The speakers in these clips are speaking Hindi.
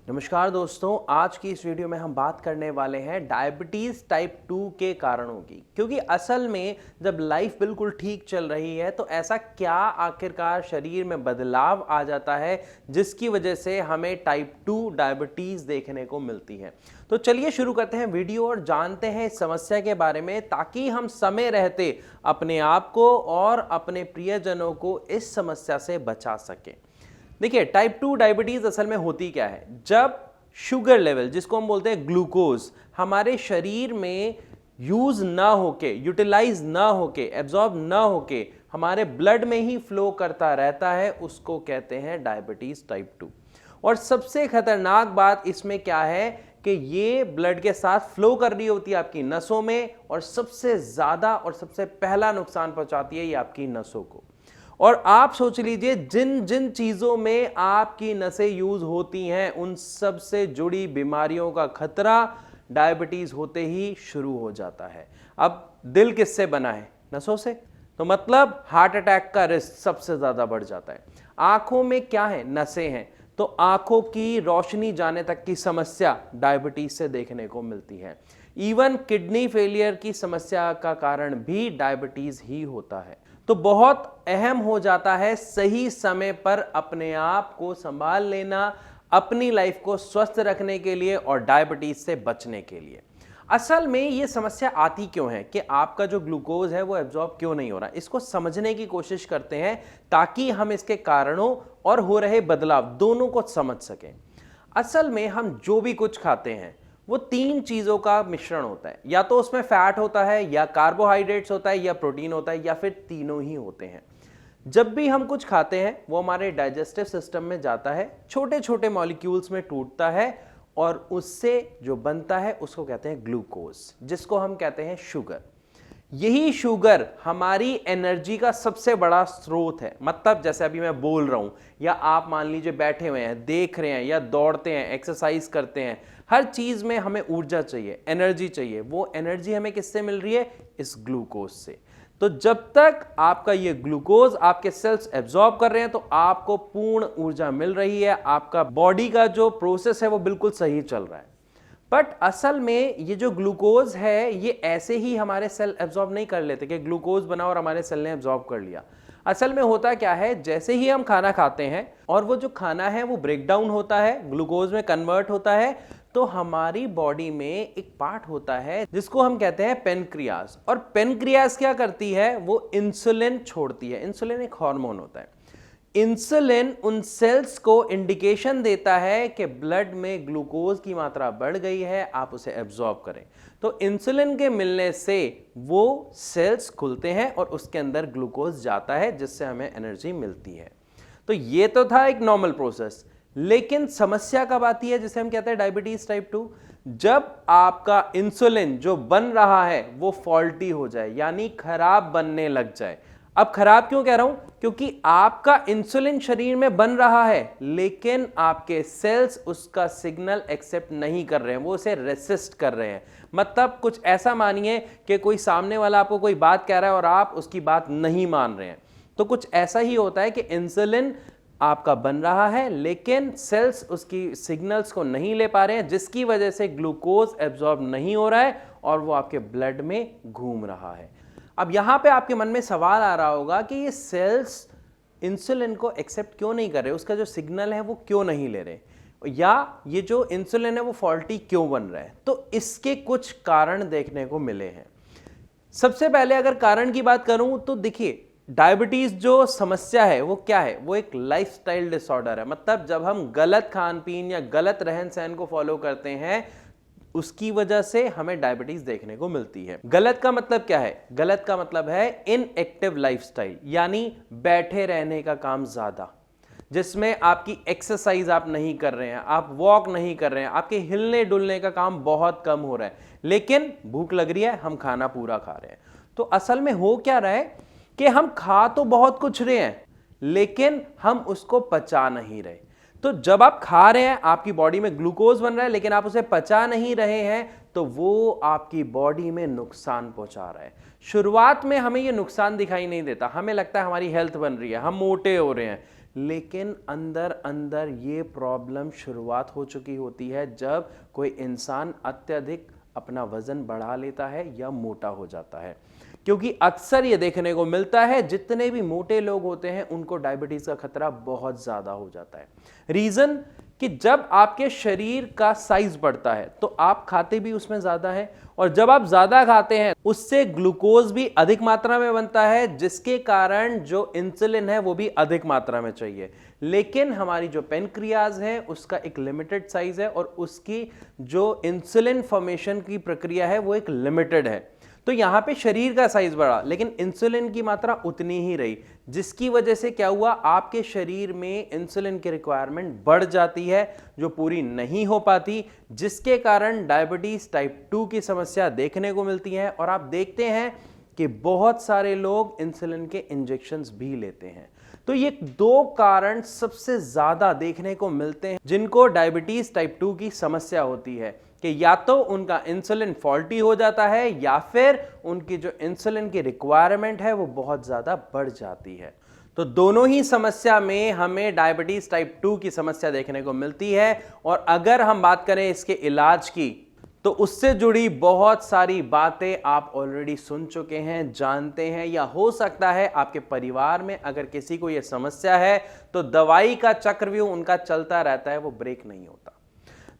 नमस्कार दोस्तों, आज की इस वीडियो में हम बात करने वाले हैं डायबिटीज़ टाइप 2 के कारणों की। क्योंकि असल में जब लाइफ बिल्कुल ठीक चल रही है तो ऐसा क्या आखिरकार शरीर में बदलाव आ जाता है जिसकी वजह से हमें टाइप 2 डायबिटीज़ देखने को मिलती है। तो चलिए शुरू करते हैं वीडियो और जानते हैं इस समस्या के बारे में, ताकि हम समय रहते अपने आप को और अपने प्रियजनों को इस समस्या से बचा सकें। देखिए, टाइप 2 डायबिटीज असल में होती क्या है। जब शुगर लेवल, जिसको हम बोलते हैं ग्लूकोज, हमारे शरीर में यूज ना होके, यूटिलाइज ना होके, एब्जॉर्ब ना होके हमारे ब्लड में ही फ्लो करता रहता है, उसको कहते हैं डायबिटीज टाइप 2। और सबसे खतरनाक बात इसमें क्या है कि ये ब्लड के साथ फ्लो कर रही होती है आपकी नसों में, और सबसे ज्यादा और सबसे पहला नुकसान पहुंचाती है ये आपकी नसों को। और आप सोच लीजिए, जिन जिन चीजों में आपकी नसें यूज होती हैं उन सब से जुड़ी बीमारियों का खतरा डायबिटीज होते ही शुरू हो जाता है। अब दिल किससे बना है? नसों से। तो मतलब हार्ट अटैक का रिस्क सबसे ज्यादा बढ़ जाता है। आंखों में क्या है? नसें हैं, तो आंखों की रोशनी जाने तक की समस्या डायबिटीज से देखने को मिलती है। इवन किडनी फेलियर की समस्या का कारण भी डायबिटीज ही होता है। तो बहुत अहम हो जाता है सही समय पर अपने आप को संभाल लेना, अपनी लाइफ को स्वस्थ रखने के लिए और डायबिटीज से बचने के लिए। असल में ये समस्या आती क्यों है कि आपका जो ग्लूकोज है वो एब्जॉर्ब क्यों नहीं हो रहा, इसको समझने की कोशिश करते हैं ताकि हम इसके कारणों और हो रहे बदलाव दोनों को समझ सकें। असल में हम जो भी कुछ खाते हैं वो तीन चीजों का मिश्रण होता है। या तो उसमें फैट होता है, या कार्बोहाइड्रेट्स होता है, या प्रोटीन होता है, या फिर तीनों ही होते हैं। जब भी हम कुछ खाते हैं वो हमारे डाइजेस्टिव सिस्टम में जाता है, छोटे छोटे मॉलिक्यूल्स में टूटता है, और उससे जो बनता है उसको कहते हैं ग्लूकोज, जिसको हम कहते हैं शुगर। यही शुगर हमारी एनर्जी का सबसे बड़ा स्रोत है। मतलब जैसे अभी मैं बोल रहा हूं, या आप मान लीजिए बैठे हुए हैं, देख रहे हैं, या दौड़ते हैं, एक्सरसाइज करते हैं, हर चीज में हमें ऊर्जा चाहिए, एनर्जी चाहिए। वो एनर्जी हमें किससे मिल रही है? इस ग्लूकोज से। तो जब तक आपका ये ग्लूकोज आपके सेल्स एब्जॉर्ब कर रहे हैं तो आपको पूर्ण ऊर्जा मिल रही है, आपका बॉडी का जो प्रोसेस है वो बिल्कुल सही चल रहा है। बट असल में ये जो ग्लूकोज है ये ऐसे ही हमारे सेल एब्जॉर्ब नहीं कर लेते कि ग्लूकोज बना और हमारे सेल ने एब्जॉर्ब कर लिया। असल में होता क्या है, जैसे ही हम खाना खाते हैं और वो जो खाना है वो ब्रेक डाउन होता है, ग्लूकोज में कन्वर्ट होता है, तो हमारी बॉडी में एक पार्ट होता है जिसको हम कहते हैं पेनक्रियास। और पेनक्रियास क्या करती है? वो इंसुलिन छोड़ती है। इंसुलिन एक हार्मोन होता है। इंसुलिन उन सेल्स को इंडिकेशन देता है कि ब्लड में ग्लूकोज की मात्रा बढ़ गई है, आप उसे एब्जॉर्ब करें। तो इंसुलिन के मिलने से वो सेल्स खुलते हैं और उसके अंदर ग्लूकोज जाता है, जिससे हमें एनर्जी मिलती है। तो ये तो था एक नॉर्मल प्रोसेस। लेकिन समस्या कब आती है, जिसे हम कहते हैं डायबिटीज टाइप 2? जब आपका इंसुलिन जो बन रहा है वो फॉल्टी हो जाए, यानी खराब बनने लग जाए। अब खराब क्यों कह रहा हूं? क्योंकि आपका इंसुलिन शरीर में बन रहा है, लेकिन आपके सेल्स उसका सिग्नल एक्सेप्ट नहीं कर रहे हैं, वो उसे रेसिस्ट कर रहे हैं। मतलब कुछ ऐसा मानिए कि कोई सामने वाला आपको कोई बात कह रहा है और आप उसकी बात नहीं मान रहे हैं। तो कुछ ऐसा ही होता है कि इंसुलिन आपका बन रहा है, लेकिन सेल्स उसकी सिग्नल्स को नहीं ले पा रहे हैं, जिसकी वजह से ग्लूकोज एब्जॉर्ब नहीं हो रहा है और वो आपके ब्लड में घूम रहा है। अब यहां पे आपके मन में सवाल आ रहा होगा कि ये सेल्स इंसुलिन को एक्सेप्ट क्यों नहीं कर रहे, उसका जो सिग्नल है वो क्यों नहीं ले रहे, या ये जो इंसुलिन है वो फॉल्टी क्यों बन रहा है? तो इसके कुछ कारण देखने को मिले हैं। सबसे पहले अगर कारण की बात करूं तो देखिए, डायबिटीज जो समस्या है वो क्या है? वो एक लाइफस्टाइल डिसऑर्डर है। मतलब जब हम गलत खान पीन या गलत रहन सहन को फॉलो करते हैं, उसकी वजह से हमें डायबिटीज देखने को मिलती है। गलत का मतलब क्या है? गलत का मतलब है इनएक्टिव लाइफस्टाइल, यानी बैठे रहने का काम ज्यादा, जिसमें आपकी एक्सरसाइज आप नहीं कर रहे हैं, आप वॉक नहीं कर रहे हैं, आपके हिलने डुलने का काम बहुत कम हो रहा है, लेकिन भूख लग रही है, हम खाना पूरा खा रहे हैं। तो असल में हो क्या रहा है कि हम खा तो बहुत कुछ रहे हैं, लेकिन हम उसको पचा नहीं रहे। तो जब आप खा रहे हैं, आपकी बॉडी में ग्लूकोज बन रहा है, लेकिन आप उसे पचा नहीं रहे हैं, तो वो आपकी बॉडी में नुकसान पहुंचा रहा है। शुरुआत में हमें ये नुकसान दिखाई नहीं देता, हमें लगता है हमारी हेल्थ बन रही है, हम मोटे हो रहे हैं। लेकिन अंदर अंदर ये प्रॉब्लम शुरुआत हो चुकी होती है जब कोई इंसान अत्यधिक अपना वजन बढ़ा लेता है या मोटा हो जाता है। क्योंकि अक्सर ये देखने को मिलता है जितने भी मोटे लोग होते हैं उनको डायबिटीज का खतरा बहुत ज्यादा हो जाता है। रीजन कि जब आपके शरीर का साइज बढ़ता है तो आप खाते भी उसमें ज्यादा है, और जब आप ज्यादा खाते हैं उससे ग्लूकोज भी अधिक मात्रा में बनता है, जिसके कारण जो इंसुलिन है वो भी अधिक मात्रा में चाहिए। लेकिन हमारी जो पेनक्रियाज है उसका एक लिमिटेड साइज है और उसकी जो इंसुलिन फॉर्मेशन की प्रक्रिया है वो एक लिमिटेड है। तो यहां पे शरीर का साइज बढ़ा लेकिन इंसुलिन की मात्रा उतनी ही रही, जिसकी वजह से क्या हुआ, आपके शरीर में इंसुलिन की रिक्वायरमेंट बढ़ जाती है जो पूरी नहीं हो पाती, जिसके कारण डायबिटीज टाइप 2 की समस्या देखने को मिलती है। और आप देखते हैं कि बहुत सारे लोग इंसुलिन के इंजेक्शंस भी लेते हैं। तो ये 2 कारण सबसे ज्यादा देखने को मिलते हैं जिनको डायबिटीज टाइप 2 की समस्या होती है, कि या तो उनका इंसुलिन फॉल्टी हो जाता है या फिर उनकी जो इंसुलिन की रिक्वायरमेंट है वो बहुत ज्यादा बढ़ जाती है। तो दोनों ही समस्या में हमें डायबिटीज टाइप 2 की समस्या देखने को मिलती है। और अगर हम बात करें इसके इलाज की, तो उससे जुड़ी बहुत सारी बातें आप ऑलरेडी सुन चुके हैं, जानते हैं, या हो सकता है आपके परिवार में अगर किसी को यह समस्या है तो दवाई का चक्रव्यूह उनका चलता रहता है, वो ब्रेक नहीं होता।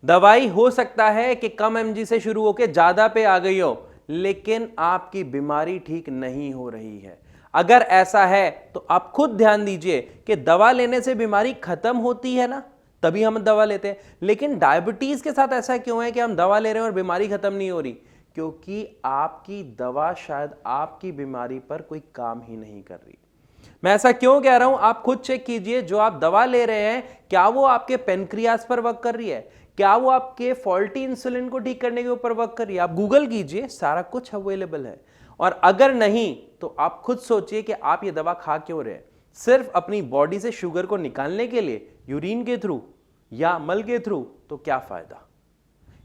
दवाई हो सकता है कि कम एमजी से शुरू होकर ज्यादा पे आ गई हो, लेकिन आपकी बीमारी ठीक नहीं हो रही है। अगर ऐसा है तो आप खुद ध्यान दीजिए कि दवा लेने से बीमारी खत्म होती है ना, तभी हम दवा लेते हैं। लेकिन डायबिटीज के साथ ऐसा क्यों है कि हम दवा ले रहे हैं और बीमारी खत्म नहीं हो रही? क्योंकि आपकी दवा शायद आपकी बीमारी पर कोई काम ही नहीं कर रही। मैं ऐसा क्यों कह रहा हूं, आप खुद चेक कीजिए। जो आप दवा ले रहे हैं, क्या वो आपके पेनक्रियाज पर वर्क कर रही है? क्या वो आपके फॉल्टी इंसुलिन को ठीक करने के ऊपर वर्क कर रही है? आप गूगल कीजिए, सारा कुछ अवेलेबल है। और अगर नहीं तो आप खुद सोचिए कि आप ये दवा खा क्यों रहे हैं? सिर्फ अपनी बॉडी से शुगर को निकालने के लिए, यूरिन के थ्रू या मल के थ्रू? तो क्या फायदा?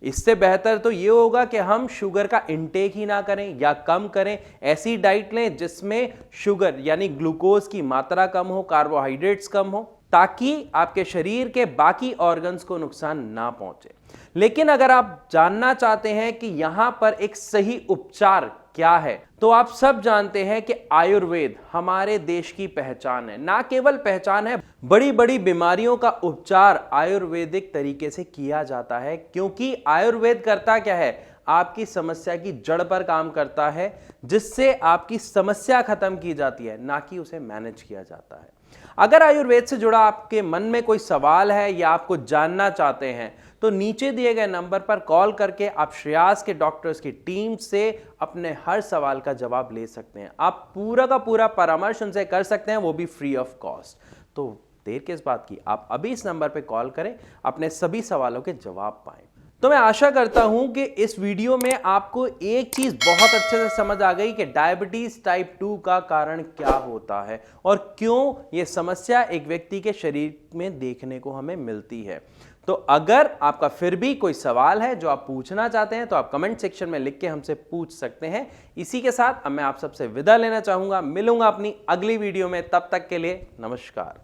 इससे बेहतर तो ये होगा कि हम शुगर का इंटेक ही ना करें या कम करें। ऐसी डाइट लें जिसमें शुगर यानी ग्लूकोज की मात्रा कम हो, कार्बोहाइड्रेट्स कम हो, ताकि आपके शरीर के बाकी ऑर्गन्स को नुकसान ना पहुंचे। लेकिन अगर आप जानना चाहते हैं कि यहां पर एक सही उपचार क्या है, तो आप सब जानते हैं कि आयुर्वेद हमारे देश की पहचान है। ना केवल पहचान है, बड़ी बड़ी बीमारियों का उपचार आयुर्वेदिक तरीके से किया जाता है। क्योंकि आयुर्वेद करता क्या है, आपकी समस्या की जड़ पर काम करता है, जिससे आपकी समस्या खत्म की जाती है, ना कि उसे मैनेज किया जाता है। अगर आयुर्वेद से जुड़ा आपके मन में कोई सवाल है या आपको जानना चाहते हैं, तो नीचे दिए गए नंबर पर कॉल करके आप श्रेयास के डॉक्टर्स की टीम से अपने हर सवाल का जवाब ले सकते हैं। आप पूरा का पूरा परामर्श उनसे कर सकते हैं, वो भी फ्री ऑफ कॉस्ट। तो देर किस बात की, आप अभी इस नंबर पर कॉल करें, अपने सभी सवालों के जवाब पाएं। तो मैं आशा करता हूं कि इस वीडियो में आपको एक चीज बहुत अच्छे से समझ आ गई कि डायबिटीज टाइप 2 का कारण क्या होता है और क्यों यह समस्या एक व्यक्ति के शरीर में देखने को हमें मिलती है। तो अगर आपका फिर भी कोई सवाल है जो आप पूछना चाहते हैं, तो आप कमेंट सेक्शन में लिख के हमसे पूछ सकते हैं। इसी के साथ अब मैं आप सबसे विदा लेना चाहूंगा। मिलूंगा अपनी अगली वीडियो में, तब तक के लिए नमस्कार।